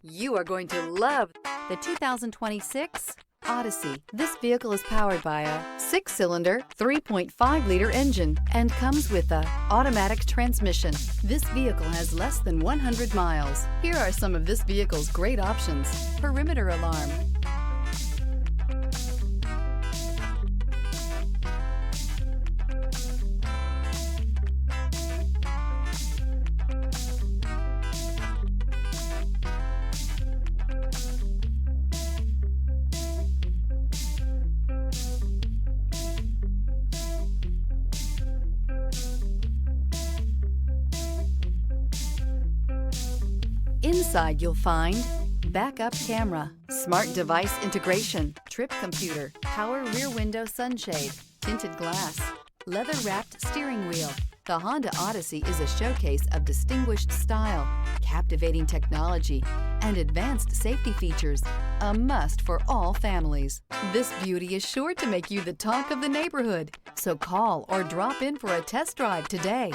You are going to love the 2026 Odyssey. This vehicle is powered by a 6-cylinder, 3.5-liter engine and comes with a automatic transmission. This vehicle has less than 100 miles. Here are some of this vehicle's great options: perimeter alarm, Inside you'll find backup camera, smart device integration, trip computer, power rear window sunshade, tinted glass, leather-wrapped steering wheel. The Honda Odyssey is a showcase of distinguished style, captivating technology, and advanced safety features, a must for all families. This beauty is sure to make you the talk of the neighborhood, so call or drop in for a test drive today.